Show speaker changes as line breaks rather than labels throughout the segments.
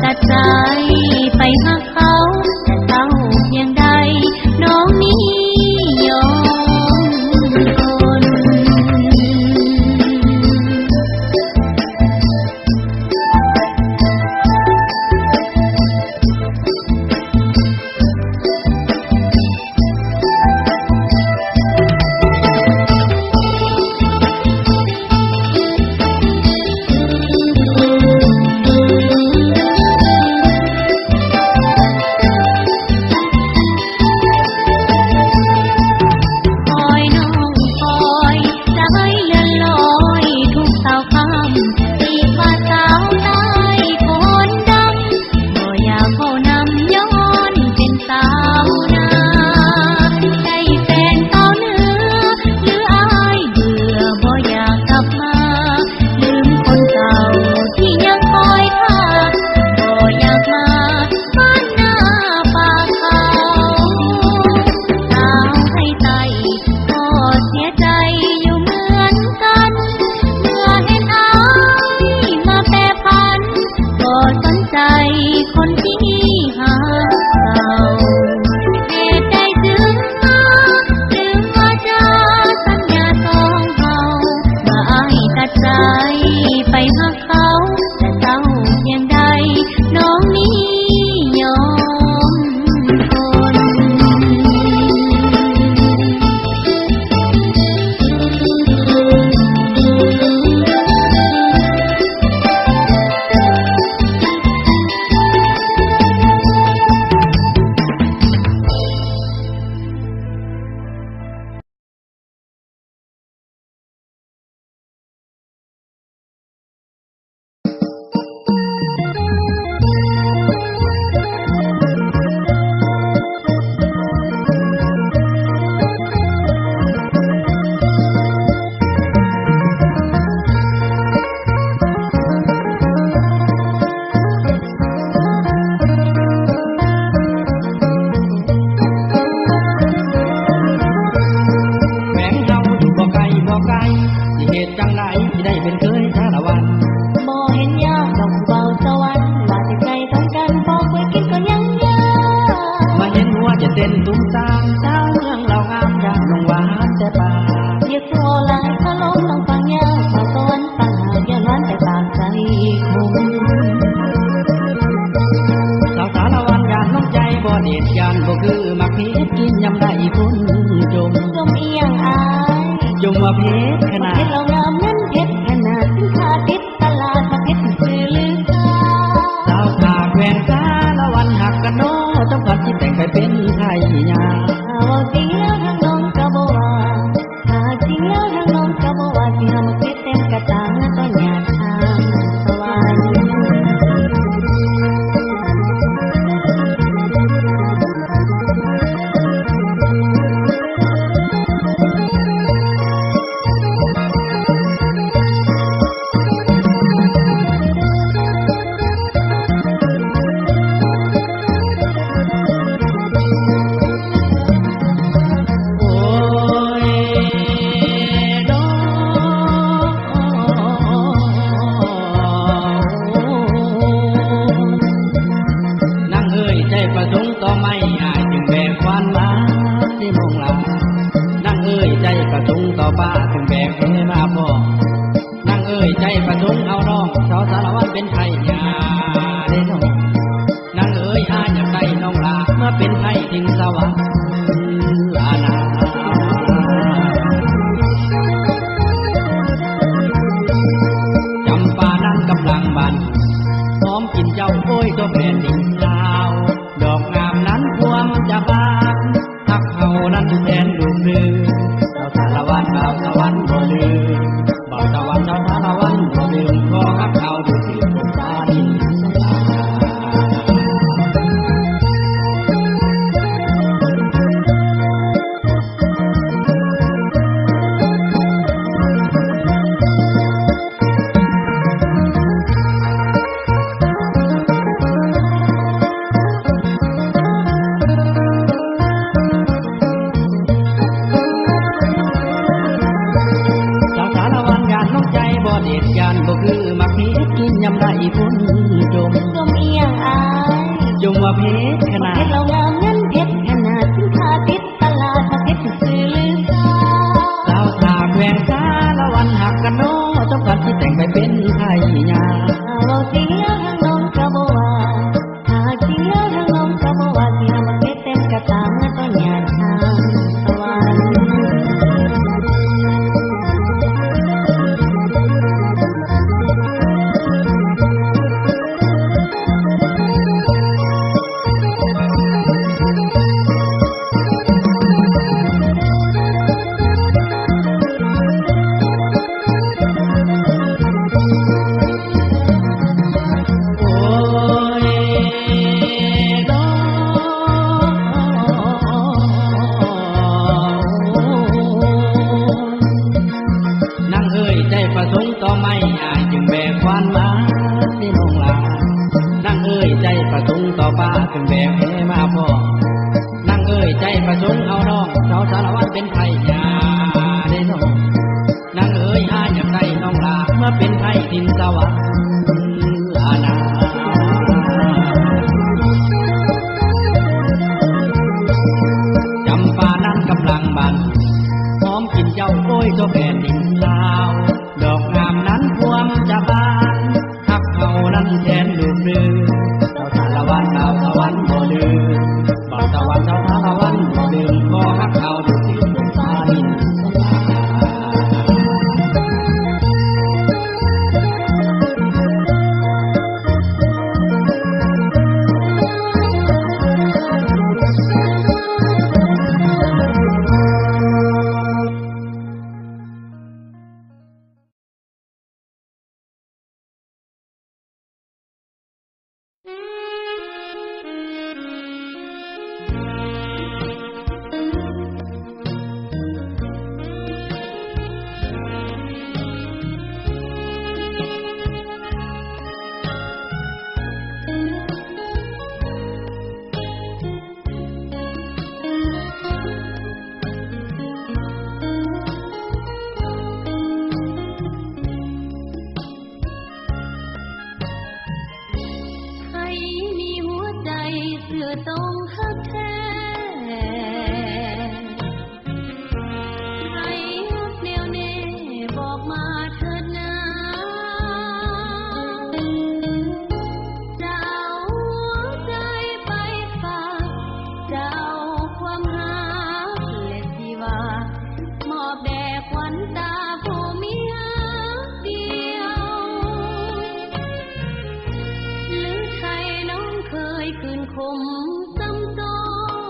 ตัดใจไปหาเขาแต่เศร้าเพียงใดน้องนี้ยอมทนคนที่หาเก่าเหตุใดจึงลืมว่าจะสัญญาสองเฮาว่าอ้ายตัดใจไปหาเขาแต่เศร้าเพียงใดน้องนี้ยอมทน
มว่าเพชรขนาด
เพชรเรางามนั้นเพชรขนาดสินค้าติดตลาดเพชรซื้อลือซา
สาวถากแหวงสาละวันหักกันโนจำกัดที่แต่งไปเป็นไทยยา
เราจริงแล้วทางน้องกะบ่ว่าหากจริงแล้วทางน้องกะบ่ว่าที่นำมาเพชรเต็มกระตาเมื่อต้นหญ้าทางตะวัน
ประสงค์ต่อไม่อายจึงแบกควานมาที่น้องลานั่งเอ้ยใจประสงค์ต่อป้าจึงแบกแห่มาพ่อนั่งเอ้ยใจประสงค์เอาน้องเจ้าสารวัตรเป็นไทยยาได้น้องนั่งเอ้ยอายอยากได้น้องลาเมื่อเป็นไทยทินสวรรค์อาณาจำปานั้นกำลังบานหอมกลิ่นเจ้าโอ้ยเจ้าแผ่นดินลาวดอกงามนั้นพวงจะบานทักเขานั้นแทนลูกเรือเจ้าสารวัตรดาวตะวันบ่ลืมบ่าวตะวันเจ้าสารวัตรบ่ลืมขอฮักเขาดูสิบนฟ้าดิน
ต้องฮักแท้ให้ฮักแนวแน่บอกมาเถิดนะจะเอาหัวใจไปฝากจะเอาความรักและชีวามอบแด่ขวัญตาผู้มีฮักเดียวหรือใครน้องเคยคืนคมซ้ำซ้อน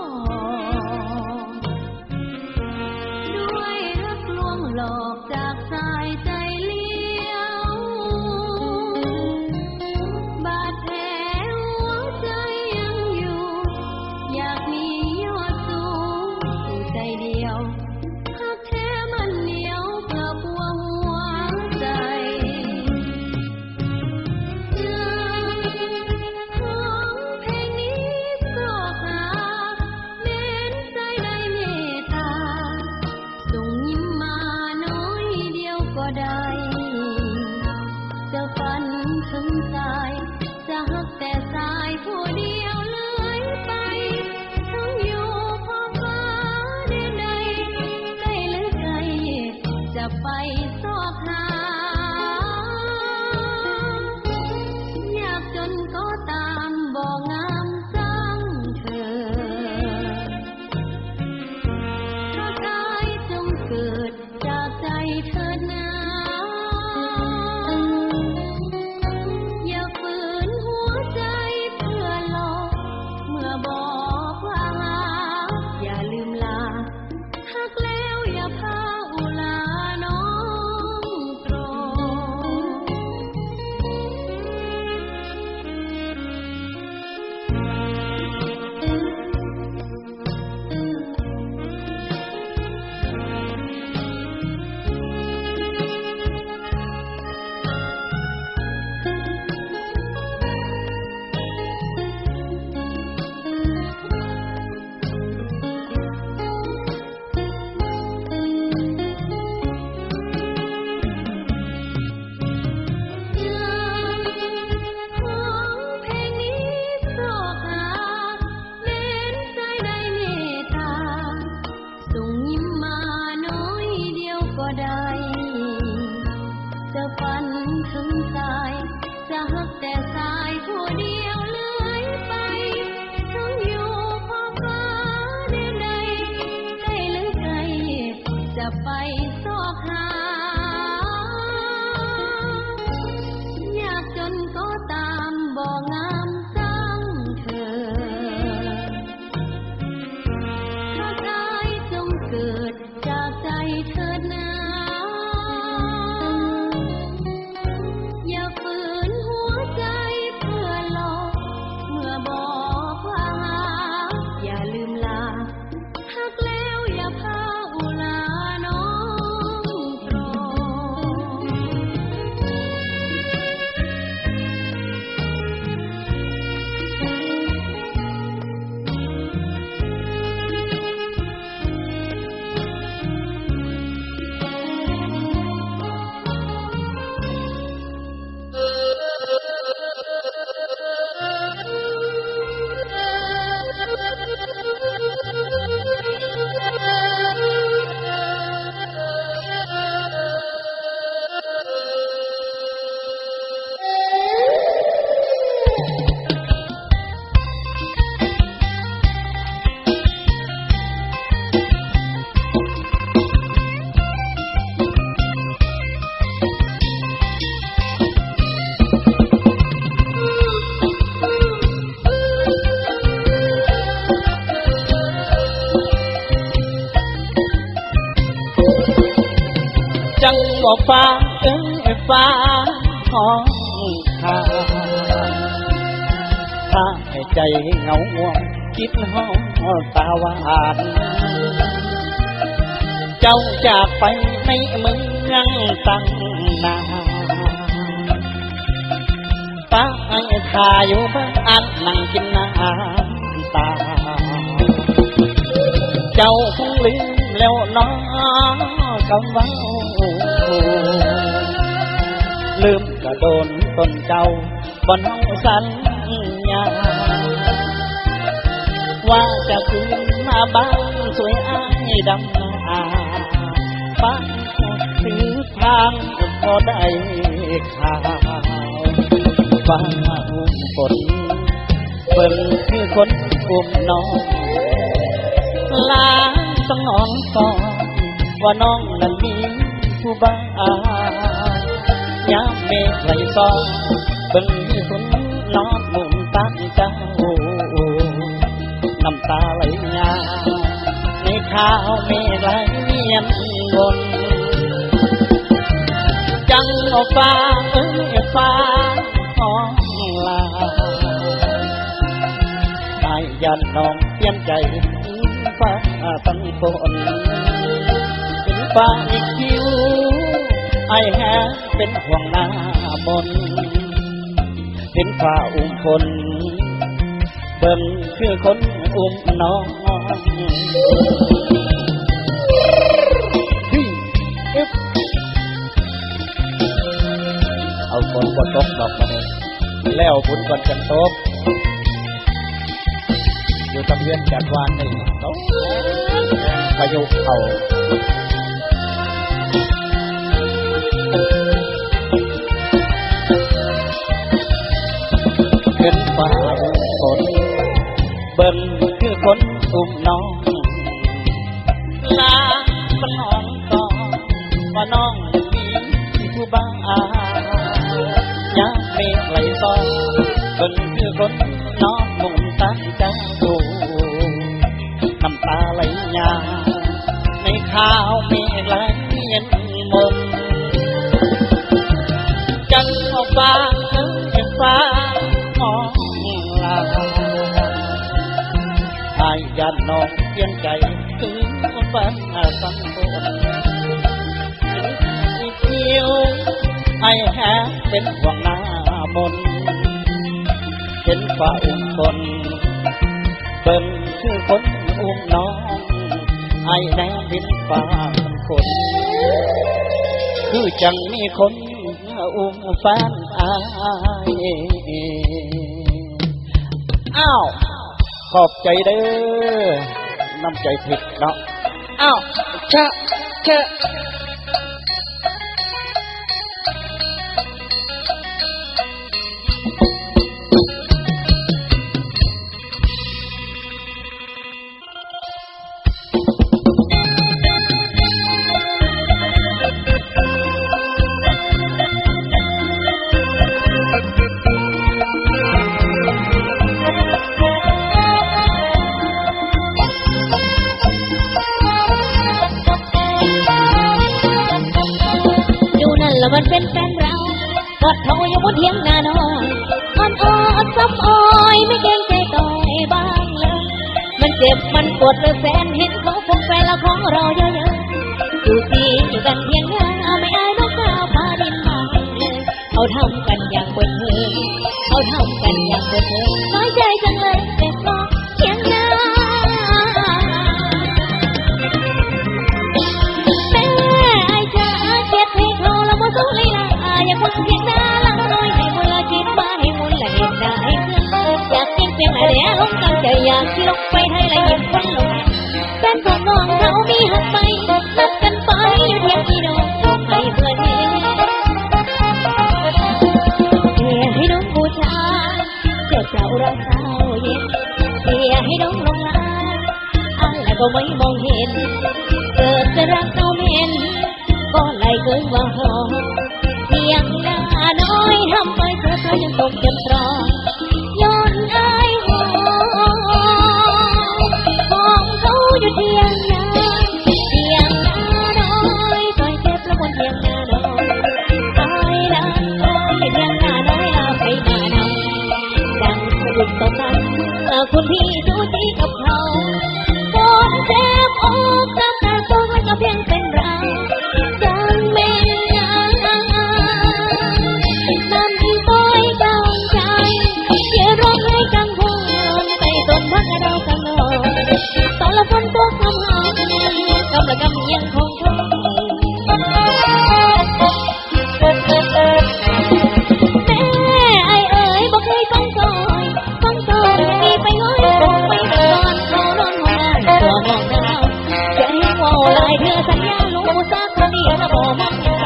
บอกว่าอย่าลืมลาหักแล้วอย่าพาอุลาน้องโปร
จังว่าฟ้าฟ้าห้องทางถ้าให้ใจเหงาง่วงคิดห้องตาหวานเจ้าจากไปในเมืองตั้งนานป้าทาอยู่บ้านนั่งกินน้ำตาเจ้าคงลืมแล้วน้องคำว่าลืมกระโดนต้นเจ้าบนห้องสัญญาว่าจะคืนมาบ้านสวยอ้ายดำนาป้าถือทางพอได้ข่าวฟ้าอุ้มฝนเบิ่งคือคนอุ้มน้องลาต้องนอนก่อนว่าน้องนั้นมีผู้บ้ายามเมฆไหลซ้อนเบิ่งคือคนนอนหมุนตั้งเจ้าน้ำตาไหลยาในข้าวเมฆไหลเวียนวนจังเอาฟ้าฟ้าห้องลาได้ยันน้องเปลี่ยนใจฟ้าตั้งฝนเป็นฟ้าอีกคิวไอ้แฮเป็นห่วงหน้าบนเป็นฟ้าอุ้มคนเบิ่งคือคนอุ้มน้องเอาคนกดตกดอกมาเลยแล้วบุญก่อนจังตกอยู่กับเพื่อนจัดวานนี่เขาพายุเขาเป็นฟ้าอุ้มฝนเบิ่งคือคนอุ้มน้องลาบ้านน้องต่อว่าน้องมีผู้บ้ายามเมฆไหลซ้อนเบิ่งคือคนน้องมุ่งตั้งใจดูน้ำตาไหลยาในข้าวเมฆไหลเย็นมนจังออกฟ้าฟ้าห้องลาอายยันน้องเปลี่ยนใจถึงฟ้าสังบนเที่ยวไอ้แฮเป็นห่วงหน้าบนเห็นฟ้าอุ้มคนเบิ่งคือคนอุ้มน้องไอ้แน่เห็นฟ้าเป็นคนคือจังมีคนอุ้มแฟนอายอ้าวขอบใจเด้อน้ำใจผิดเนาะอ้าวชะ
แล้วมันเป็นแฟนเรากอดเขาอยู่บนเทียงนาน้อยอ่อนซ้ำอ้อยไม่เกรงใจ เจ็บมันปวดระแสนเห็นเขาพงแฟนละของเราเยอะๆอยู่ที่กันเพียงหน้าไม่อายนกกาฟ้าดินมาเลยเขาทำกันอย่างเปิดเผยเขาทำกันอย่างเปิดเผยน้อยใจจังเลยแต่ก็เพียงหน้าแต่ไอ้จ๋าเจ็บให้เขาละบ่สู้เลยนะอย่าฟังเพียงหน้าละน้อยให้มูลคิดมาให้มูลละเห็นได้อยากเพียงเพียงอะไรลงกันใจอยากที่ลงไปไทยละยิ้มคนลงแฟนของน้องเขามีหักไปนัดกันไปอยู่เพียงที่น้องส่งให้เพื่อนเองให้น้องบูชาเจ็บเปล่ารักเศร้าเย็นเสียให้น้องลงลาอะไรก็ไม่มองเห็นเกิดจะรักเอาเห็นก็ไหลเกินว่าหอเพียงหน้าน้อยทำไปเธอเพราะยังตกจำตรองย้อนอายหอของเขาอยู่เพียงหน้าเพียงหน้าน้อยคอยเจ็บแล้วคนเพียงหน้าน้อยตายละเพียงหน้าน้อยลาไปหน้าน้อยดังสะดุดต่อกันคุณพี่ดูดีกับเขาคนเจ็บอกน้ำตาตกแล้วก็เพียงเป็นเราดังเมฆนั่นต้อยกังใจอย่าร้องให้กังวลไปต้นพักเรากังนอนตอนละฝนตกทำหายกำลังกำยังคงทนแม่ไอ้เอ๋ยบอกให้ฟังซอยมีไปง้อยคงไม่ได้ก่อนเขานอนห้องได้ตัวมองดาวจะให้ว่าลายเธอสัญญาลูกสักคนเดียวละบ่มองยังไง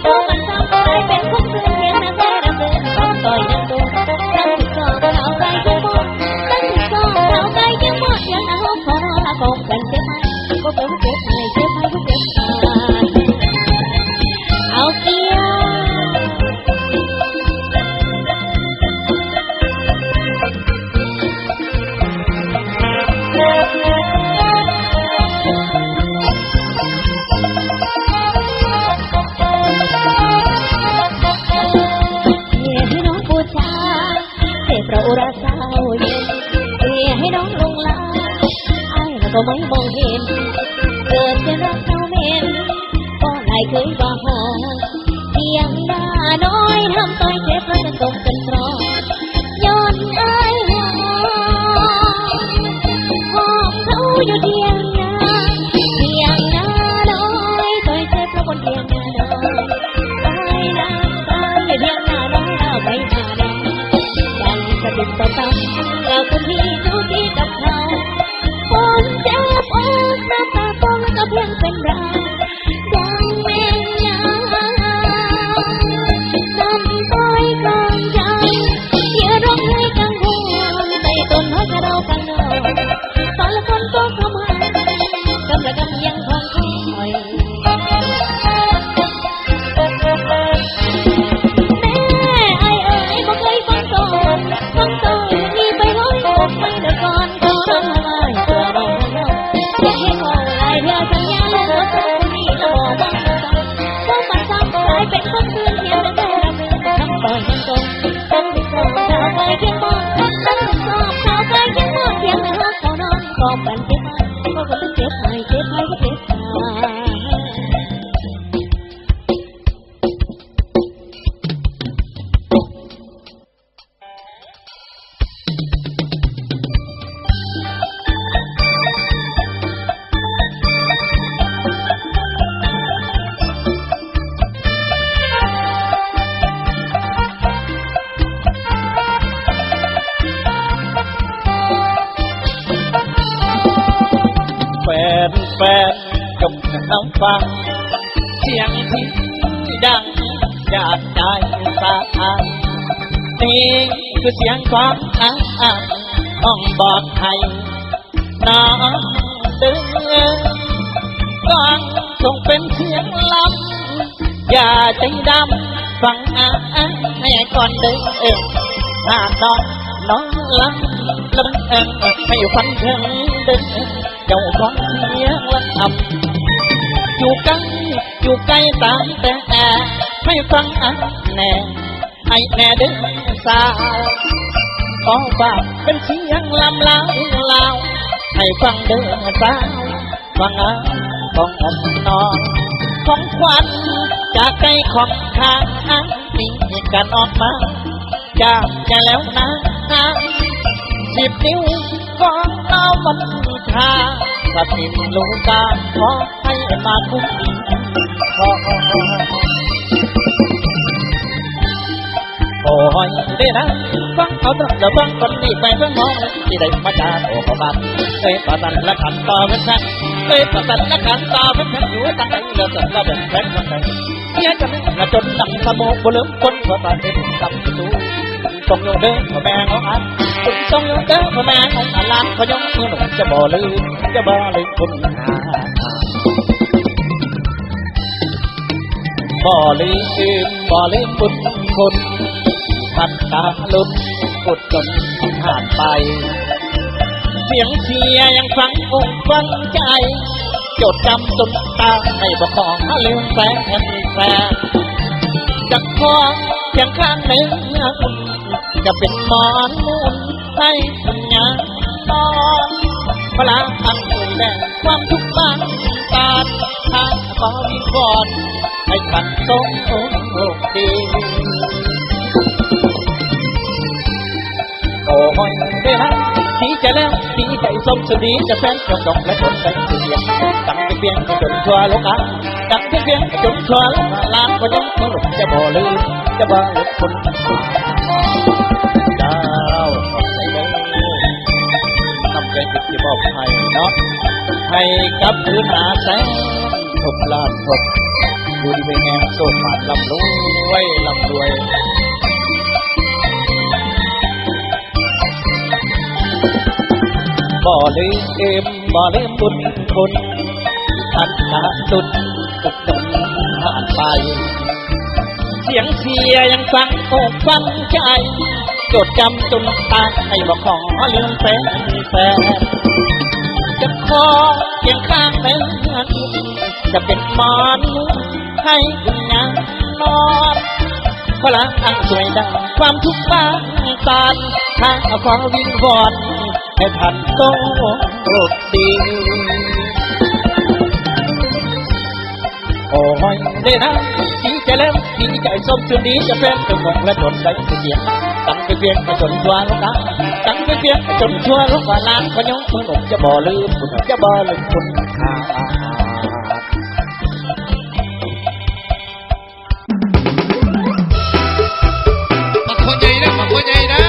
ตัวมันซ้ำกลายเป็นคนเพื่อนเพียงนักแต่ดำเนินต้องต่อยนั่งตัวตั้งสอบเท้าไกลยังหมดตั้งสอบเท้าไกลยังหมดยังเอาขอนอนละกองกันเจ็บไหมก็เป็นเจ็บไหมเจ็บไหมก็เจ็บเอาเกียให้น้องบูชาเทพระอุราสาวเย็นเสียให้น้องลงลาไอ้แล้วก็ไม่มองเห็นเกิดจะรักเขาเม่นก็ไหลเคยว่าหอเพียงหน้าน้อยทำต้อยเจ็บแล้วจะตกเป็นตรอย้อนไอ้หอของเขาอยู่เพียงหน้าน้อยต้อยเจ็บแล้วคนเพียงหน้าน้อยตายนะตายเพียงหน้าน้อยเราไปหน้าน้อยดังสะดุดต่อตาแล้วคุณพี่ดูดีกับเขาคนเจ็บอกน้ำตาตกแล้วก็เพียงเป็นเราดังเมฆนั่นต้อยกลางใจอย่าร้องให้กังวลไปต้นพักเรากังนอนตอนละคนตกเข้ามากำลังกำยังคงคอยไอ้เอ๋ยบอกเลยฟังตอนมีไปร้อยอกไม่ได้ก่อนเขาทำอะไรตัวน้องอยากให้มองลายเธอสัญญาแล้วว่าคนนี้จะบอกว่ามันซ้ำกลายเป็นคนเพื่อนเพียงแต่ละมือทำต่อยยังตรงตั้งติดต่อเท้าไปเพียงมองตั้งติดต่อเท้าไปเพียงมองเพียงแต่ว่าเขานอนกอดกันเจ็บไหมก็เป็นเจ็บไหมก็เจ็บตา
แฟนกับน้ำฟังเสียงที่ดังจากใจสาขานี่คือเสียงความต้องบอกให้น้องดึงฟังส่งเป็นเสียงลำอย่าใจดำฟังให้ก่อนดึงถ้าน้องลำให้ฟังถึงดึงเจ้าของเสียงละทำอยู่ใกล้ตามแต่ให้ฟังแน่ให้แน่ดึงสาวขอฝากเป็นเสียงลำลาว ให้ฟังเด้อสาวฟังงานของอันนอนของขวัญจากใจของข้างนี้กันออกมาจากใจแล้วนะ10 นิ้วของเรามันทาสับสินลูกตาขอให้มาคุ้มขอโอ้ยได้นะฟังเอาตั้งแต่ฟังคนนี้ไปเพื่อนมองที่ได้มาจากโอ้ขบันประสันและขันต่อเป็นแฟนประสันและขันต่อเป็นแฟนอยู่ตั้งแต่เลิกสันและเป็นแฟนคนไหนเฮียจะไม่กระจนดังสมองบุลืมคนเพราะตาเห็นกับตูตรงโยเด้อแม่ของอันตรงโยเด้อแม่ของอันล้านพยองเมื่อหนุ่มจะบ่ลืมคุณบ่ลืมบุญคุณพัดตาลุนกุดจนผ่านไปเสียงเชียร์ยังฟังอกฟังใจจดจำจนตาให้บอกของลืมแฟนจะคอเพียงข้างหนึ่งจะเป็นหมอนมุนให้สัญญานอนพลาอันสูงแดงความทุกข์บ้านตาทางขอวิงวอนให้ขันโตดีโอ้ยได้ฮะดีใจแล้วดีใจสมสุดีจะแฟนจงดงและจนเป็นเสียงตั้งเพียงจนชั่วโลกาตั้งเพียงจนชั่วโลกาล้านก็ยังไม่หลุดจะบ่ลืมคนดาวขอบใจเด้อนำใจติดที่บอกให้เนาะให้กับพื้นหาแสงทบลาดทบอยู่ดีเป็นแง่โซ่ผ่านลำรวยบ่ลืมบุญคุณท่านหาสุดตุกจนผ่านไปเสียงเชียร์ยังฟังอกฟังใจจดจำจนตาให้บอกขอลืมแฟนจะขอเพียงข้างเป็นจะเป็นหมอนให้คุณงานนอนพลังอันสวยดังความทุกข์บ้านตาทางขอวิงวอนให้ท่านโตดีโอ้ยได้นะดีใจแล้วดีใจสมสุดีจะเป็นจงและจนได้เสียงตั้งเพียงจนชั่วโลกาตั้งเพียงจนชั่วโลกาล้านพยองคุณจะบ่ลืมคุณค่า
บางคนใหญ่นะ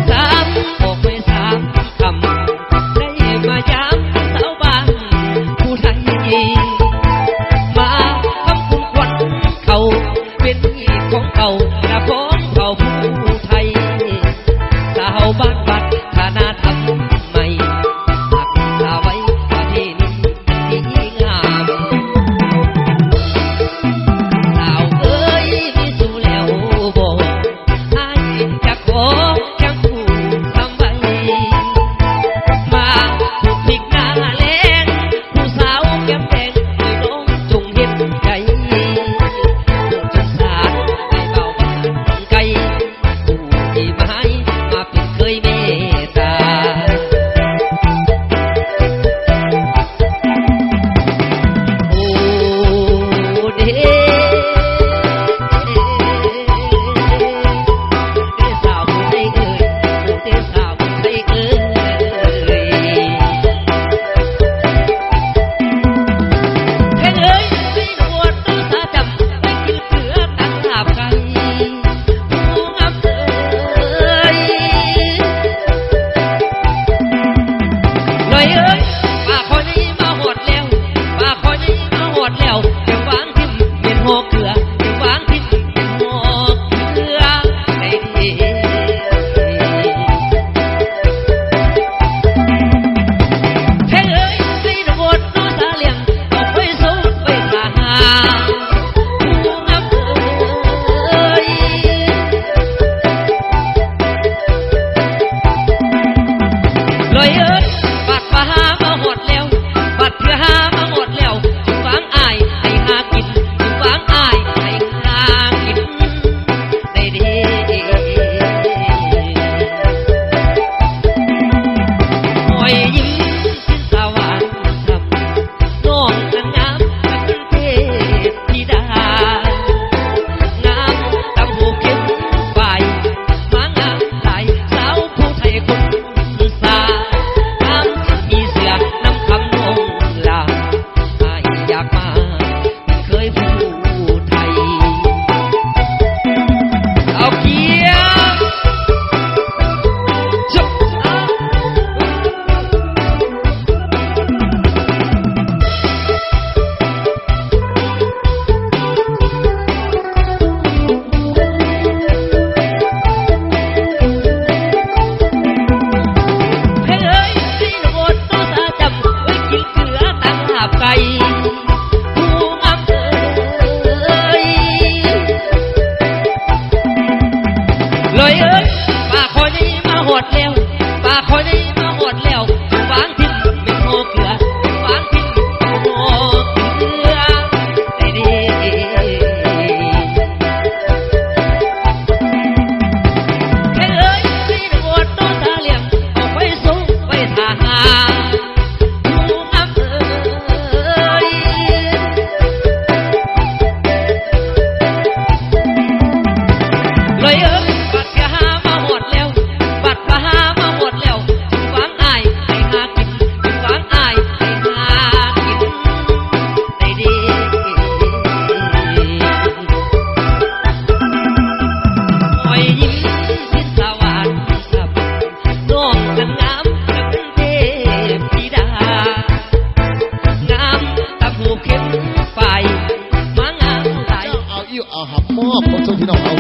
3 6 3 คำได้มาย้ำสาวบ้านผู้
ดแล้วปากคอยได้มาหดแล้ววางทิ้งเป็นโมเกลือวางทิ้งเป็นโมเกลือได้ดีแค่เอ้ยไม่ได้บวชโตตาเหลี่ยมเอาไปสู้ไปทหารผู้งามเอ้ยเลยเอ้ยบัดกะหามาหดแล้วบัดกะหามาหดแล้ววางอายให้หากินวางอายให้หากินได้ดีคอยยิ้มสิ้นสวรรค์ครับน้องกันงามกันเทพธิดางามตะหูเข้มไปมางามไหล
เอาอิ่วเอาหับมอบคนชมพี่น้องเอา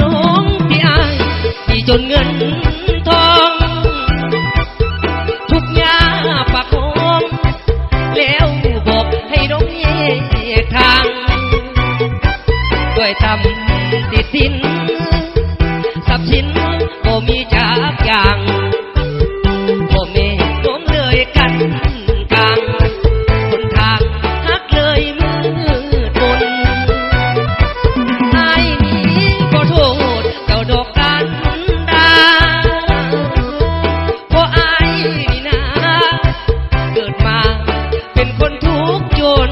น้องที่อายที่จนเงินทองทุกยาปากของแล้วบอกให้น้องเอกทางด้วยทำติดสินทรัพย์สินก็มีจากอย่างก็เมน้องเลยกันกลางคนทางฮักเลยมืดมน ไอ้นี้ก็โทษเจ้าดอกกันดาเพราะไอ้นี่นะเกิดมาเป็นคนทุกข์จน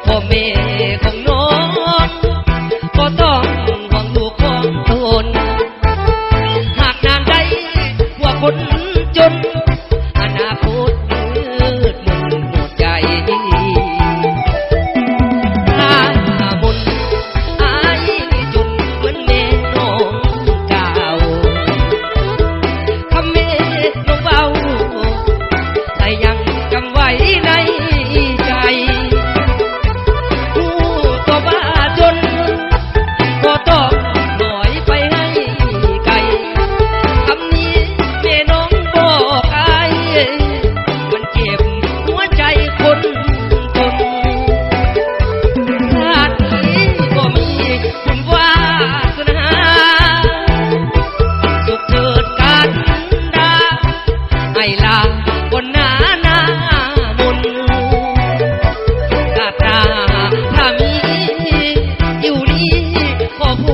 พ่อแม่ของน้องก็ต้องหวังลูกของตนหากนางใดว่าคนจนอนาคตมืดมนหมดใจถ้าบนอายจนเหมือนแม่น้องเก่าคำแม่น้องเบาแต่ยังจำไว้ในใจผู้ตัวบ้าจนก็ต้องหน่อยไปให้ไกลคำนี้แม่น้องบอกอายมันเจ็บหัวใจคนจน ชาตินี้ก็มีคุณวาสนาสุขเถิดกันดาให้ลาบนหน้ามนกาตาถ้ามีอยู่นี้ก็พ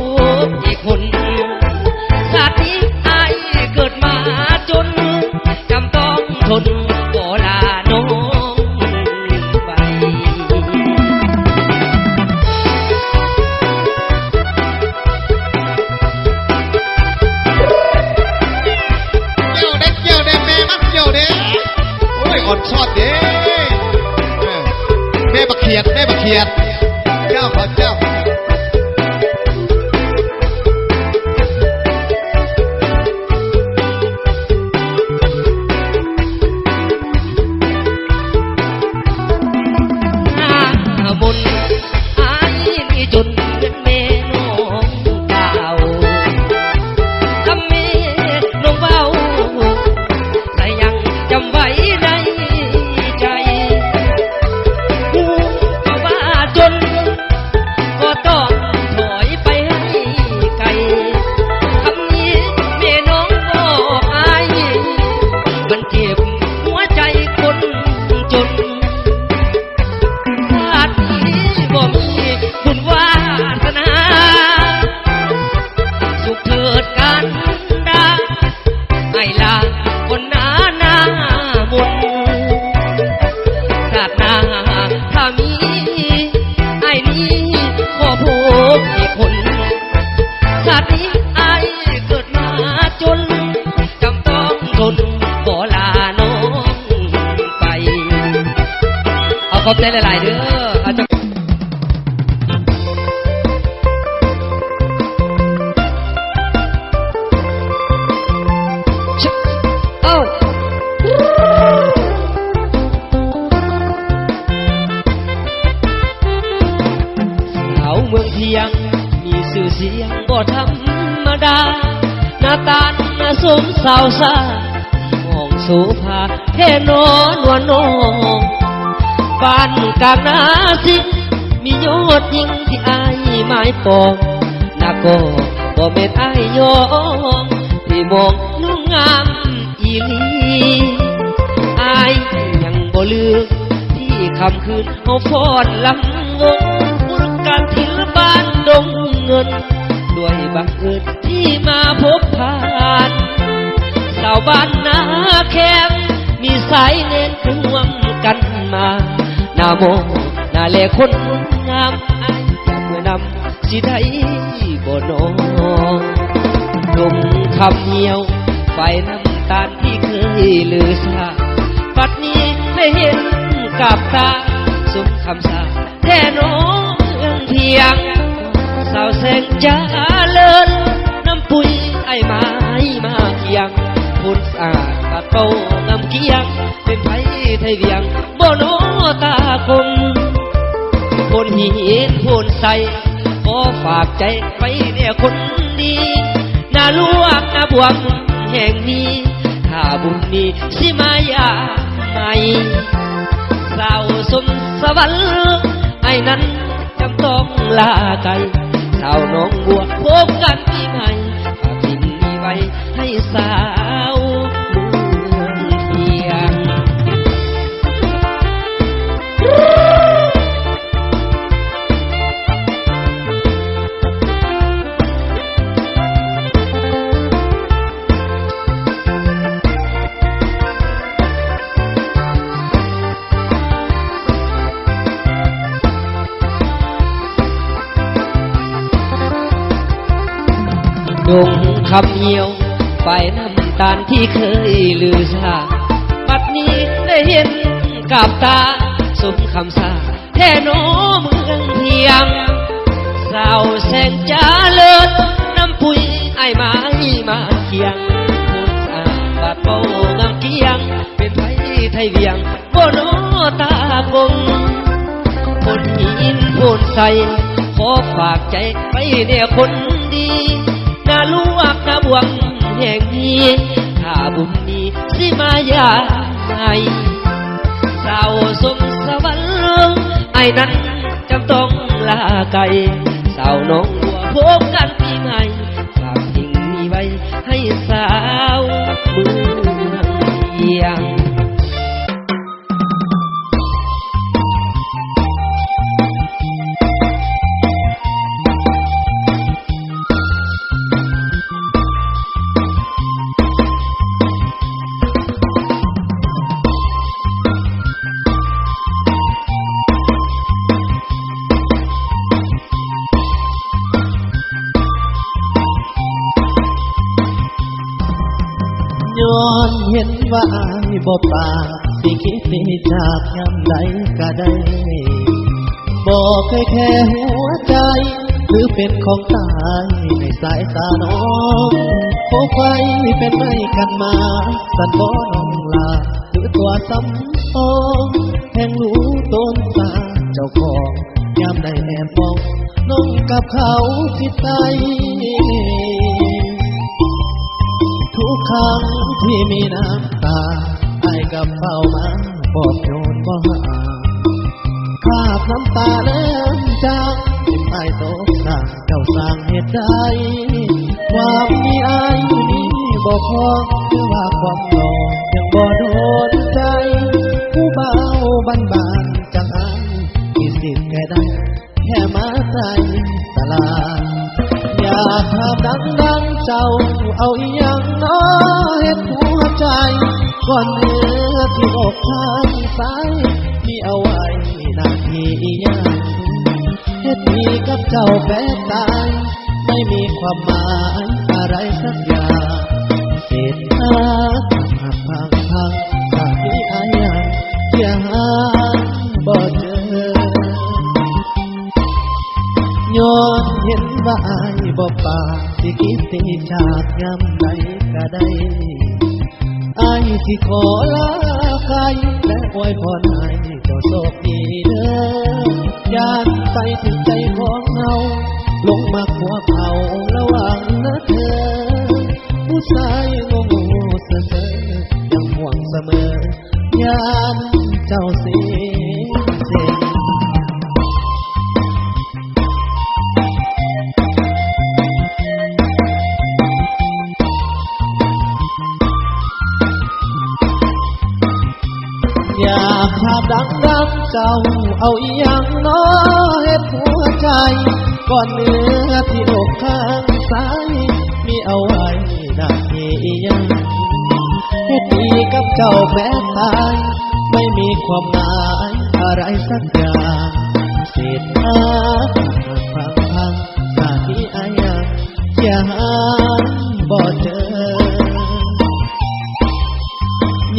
บอีกคนชาตินี้ไอ้เกิดมาจนจำต้องทนก็ลาน้องไป
เกี่ยวเด้แม่มักเกี่ยวเด้โอ้ยอ่อนชอดเด้แม่บักเขียดเจ้าขอเจ้า
หน้าบนอายนี่จนเป็นแม่น้องเก่าทำแม่น้องเบาแต่ยังจำไว้ในใจผู้ก็ว่าจนก็ต้องถอยไปให้ไกลคำนี้แม่น้องบอกอายมันเจ็บหัวใจคนจน ชาตินี้บ่มีคุณวาสนาสุขเถิดกันดาให้ลาคนหน้ามนชาติหน้าถ้ามีไอ้นี้ก็พบอีกคนชาตินี้ไอ้เกิดมาจนจำต้องทนบ่ลาน้องไป เอาขอบใจหลายๆเด้ออาจจะ ช ยงมีสื่อเสียงบ่ธรรมดาหน้าตาสมสาวสามองโสภาเทนอนวลน้องบ้านกลางนาสิมียอดยิ่งที่อายหมายปองนาก็บ่แม่นอายยองที่มองนุ่งงามอีหลีอายยังบ่ลืมที่คำคืนเฮาฟ้อนลำวงบุรการศิลปานดงเงินด้วยบังเอิญที่มาพบผ่านสาวบ้านนาแคมมีสายเน้นร่วมกันมาหน้าโมหน้าแลคนงามอายอยากเมื่อนำสิได้บ่น้องลงคำเหี่ยวไฟน้ำตาลที่เคยลือซาปัดนี้ได้เห็นกับตาสมคำสาแท่น้องเมืองเพียงสาวแสงจ้าเลินน้ำปุ๋ยไอ้ไม้มาเคียงพุ่นสะอาดปัดเป่างำเกียงเป็นไผไทยเวียงบ่โนตาคมพ่นหินพ่นใสขอฝากใจไปเนี่ยคนดีน่าลวกน่าบวงแห่งนี้ถ้าบุญมีสิมายาใหม่สาวสมสวรรค์ไอ้นั้นจำต้องลาไกลสาวน้องบัวพบกันปีใหม่ฝากทิ้งนี้ไว้ให้สาวเมืองเพียงดงคำเหี่ยวไฟน้ำตาลที่เคยลือซาบัดนี้ได้เห็นกับตาสมคำสาแท่โนเมืองเพียงสาวแสงจ้าเลิศน้ำปุ๋ยไอ้ไม้มาเคียงพูดสะอาดบาดเป่างามเกียงเป็นไผไทยเวียงบ่โนตากงพ่นหินพ่นใสขอฝากใจไปเนี่ยคนดีน่าลวกน่าบวงแห่งนี้ถ้าบุญมีสิมายาใหม่สาวสมสวรรค์ไอ้นั้นจำต้องลาไกลสาวน้องบัวพบกันปีใหม่ฝากทิ้งนี้ไว้ให้สาวเมืองเพียง
ย้อนเห็นว่าอายบ่ปากสิคิดสิจากยามใดก็ได้บ่เคยแค่หัวใจหรือเป็นของตายในสายตาน้องโคไฟเป็นไม่กันมาสันบ่น้องลาหรือตัวซ้ำต้องแห่งรู้ต้นตาเจ้าของยามใดแอบมองน้องกับเขาที่ใจทุกครั้งที่มีน้ำตาไอ้กับเฝ้ามาปอบโยนบ่หาคาบน้ำตาเลื่อนจางที่ไอ้ตกสร้างเจ้าสร้างเหตุใดความมีไอ้นี้บ่พอหรือว่าความหล่อยังบ่โดนใจผู้เบาบานๆจังอันมีสิทธิ์แค่ได้แค่มาใจตลาดอยากถามดังๆเจ้าเอาอีหยังน้อเฮ็ดหัวใจก่อนเนื้อที่อกทางซ้ายมีเอาไว้หน้าที่อีหยังเฮ็ดมีกับเจ้าแปลกตายไม่มีความหมายอะไรสักอย่างเศษหักพังถ้ามีอายังอย่าหาบ่เจอย้อนเห็นว่าอายบ่ปากสิคิดสิจากยามใดก็ได้อายสิขอลาไกล และอวยพรให้เจ้าโชคดีเด้อยานไปถึงใจของเฮาลงมาขัวเขาระวังนะเธอผู้ชายโง่เสมอยังห่วงเสมอยามเจ้าเสียเสีย อยากภาพดังเจ้าเอาอีหยังน้อเฮ็ดหัวใจก่อนเนื้อที่อกข้างซ้ายมีเอาไว้หน้าที่อีหยังเฮ็ดดีกับเจ้าแม้ตายไม่มีความหมายอะไรสักอย่างเศษหาพังหน้าที่อายังอย่าหาบ่เจอ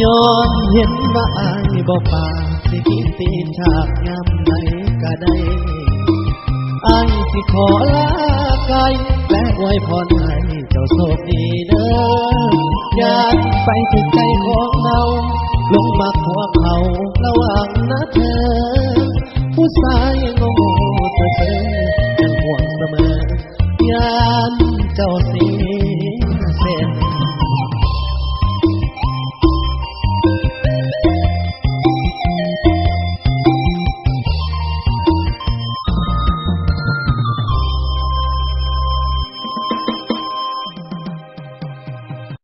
ย้อนเห็นว่าอายบ่ปากสิกินตีนฉากยามไหนก็ได้อายสิขอลาไกลและอวยพรให้เจ้าโชคดีเด้ออยากไปถึงใจของเราลงมาขวเขาระวังนะเธอผู้ชายงง